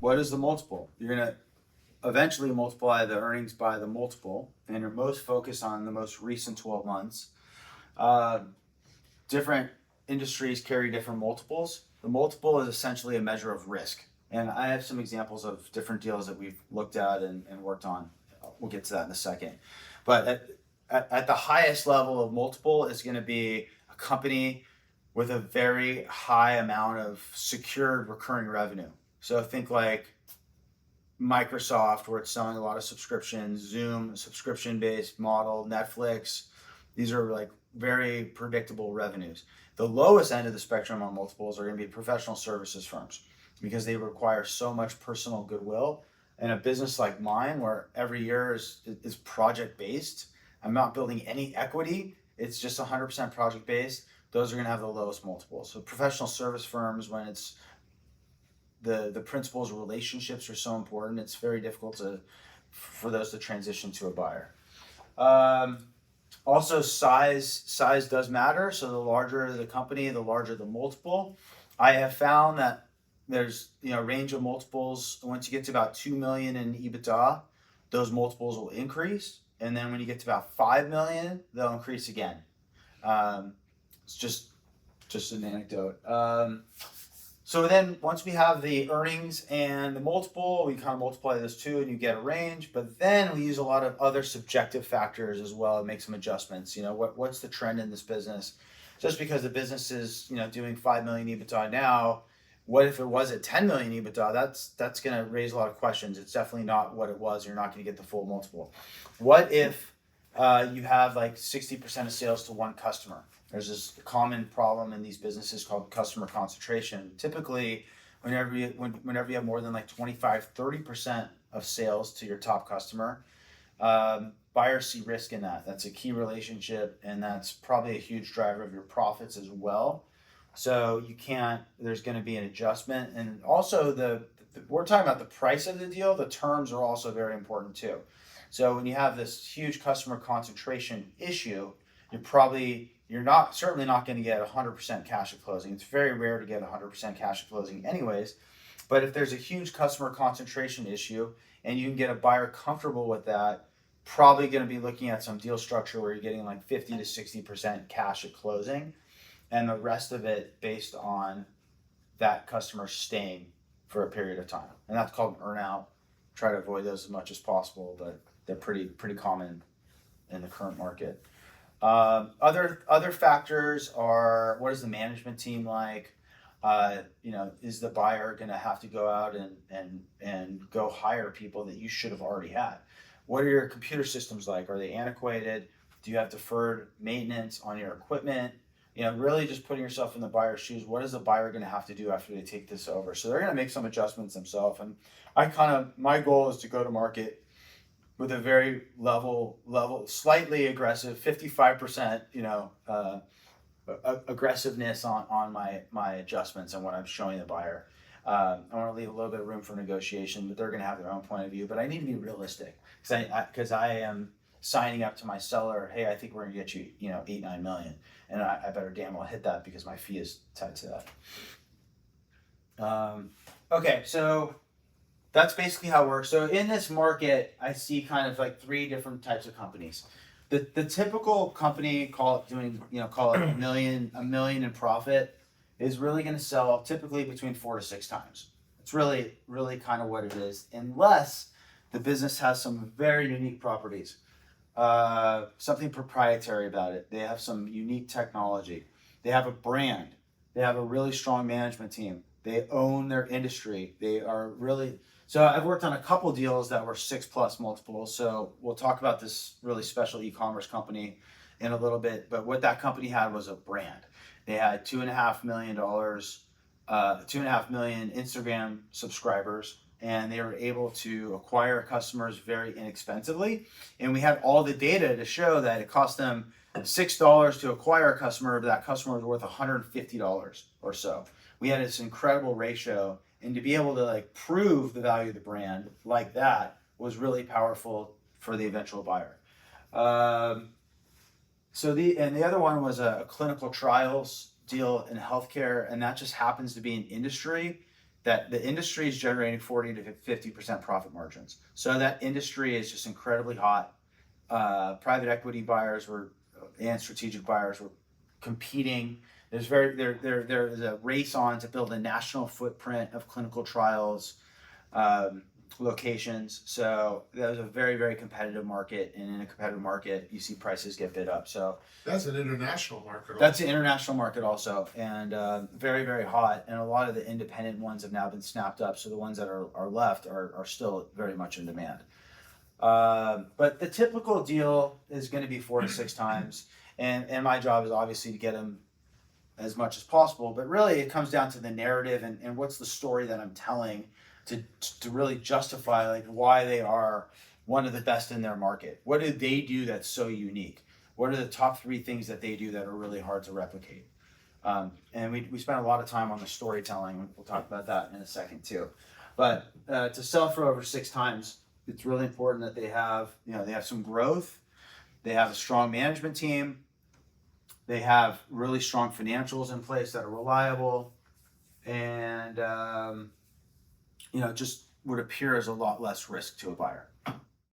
what is the multiple? You're going to eventually multiply the earnings by the multiple, and you're most focused on the most recent 12 months. Different industries carry different multiples. The multiple is essentially a measure of risk. And I have some examples of different deals that we've looked at and worked on. We'll get to that in a second. But at the highest level of multiple is going to be a company with a very high amount of secured recurring revenue. So think like Microsoft, where it's selling a lot of subscriptions, Zoom, subscription-based model, Netflix. These are like very predictable revenues. The lowest end of the spectrum on multiples are going to be professional services firms because they require so much personal goodwill. In a business like mine, where every year is project-based, I'm not building any equity. It's just 100% project-based. Those are going to have the lowest multiples. So professional service firms, when it's the principals' relationships are so important, it's very difficult for those to transition to a buyer. Also, size does matter. So the larger the company, the larger the multiple. I have found that there's range of multiples. Once you get to about 2 million in EBITDA, those multiples will increase, and then when you get to about 5 million, they'll increase again. It's just an anecdote. So then once we have the earnings and the multiple, we kind of multiply those two and you get a range. But then we use a lot of other subjective factors as well and make some adjustments. What's the trend in this business? Just because the business is doing 5 million EBITDA now, what if it was at 10 million EBITDA? That's going to raise a lot of questions. It's definitely not what it was. You're not going to get the full multiple. What if you have like 60% of sales to one customer? There's this common problem in these businesses called customer concentration. Typically, whenever you have more than like 25-30% of sales to your top customer, buyers see risk in that. That's a key relationship, and that's probably a huge driver of your profits as well. So there's going to be an adjustment. And also we're talking about the price of the deal. The terms are also very important too. So when you have this huge customer concentration issue, you're certainly not going to get 100% cash at closing. It's very rare to get 100% cash at closing anyways. But if there's a huge customer concentration issue and you can get a buyer comfortable with that, probably going to be looking at some deal structure where you're getting like 50 to 60% cash at closing, and the rest of it based on that customer staying for a period of time. And that's called an earn-out. Try to avoid those as much as possible, but they're pretty common in the current market. Other factors are, what is the management team like? Is the buyer going to have to go out and go hire people that you should have already had? What are your computer systems like? Are they antiquated? Do you have deferred maintenance on your equipment? Really just putting yourself in the buyer's shoes. What is the buyer going to have to do after they take this over? So they're going to make some adjustments themselves. And my goal is to go to market with a very level, slightly aggressive, 55%, aggressiveness on my adjustments and what I'm showing the buyer. I want to leave a little bit of room for negotiation, but they're going to have their own point of view. But I need to be realistic because I am signing up to my seller. Hey, I think we're going to get you, 8-9 million, and I better damn well hit that because my fee is tied to that. Okay, so that's basically how it works. So in this market, I see kind of like 3 different types of companies. The typical company, call it a million in profit, is really going to sell typically between 4 to 6 times. It's really kind of what it is, unless the business has some very unique properties, something proprietary about it. They have some unique technology. They have a brand. They have a really strong management team. They own their industry. They are really... So I've worked on a couple deals that were 6+ multiples. So we'll talk about this really special e-commerce company in a little bit. But what that company had was a brand. They had $2.5 million Instagram subscribers, and they were able to acquire customers very inexpensively. And we had all the data to show that it cost them $6 to acquire a customer, but that customer was worth $150 or so. We had this incredible ratio. And to be able to prove the value of the brand like that was really powerful for the eventual buyer. The other one was a clinical trials deal in healthcare, and that just happens to be an industry that the industry is generating 40 to 50% profit margins. So that industry is just incredibly hot. Private equity buyers and strategic buyers were competing. There is a race on to build a national footprint of clinical trials locations. So that was a very, very competitive market, and in a competitive market, you see prices get bid up. So that's an international market. That's an international market also, and very, very hot. And a lot of the independent ones have now been snapped up. So the ones that are left are still very much in demand. But the typical deal is going to be 4 to 6 times, and my job is obviously to get them as much as possible. But really, it comes down to the narrative and what's the story that I'm telling to really justify like why they are one of the best in their market. What do they do that's so unique? What are the top 3 things that they do that are really hard to replicate? And we spent a lot of time on the storytelling. We'll talk about that in a second too. But to sell for over 6 times, it's really important that they have some growth. They have a strong management team. They have really strong financials in place that are reliable, and just would appear as a lot less risk to a buyer.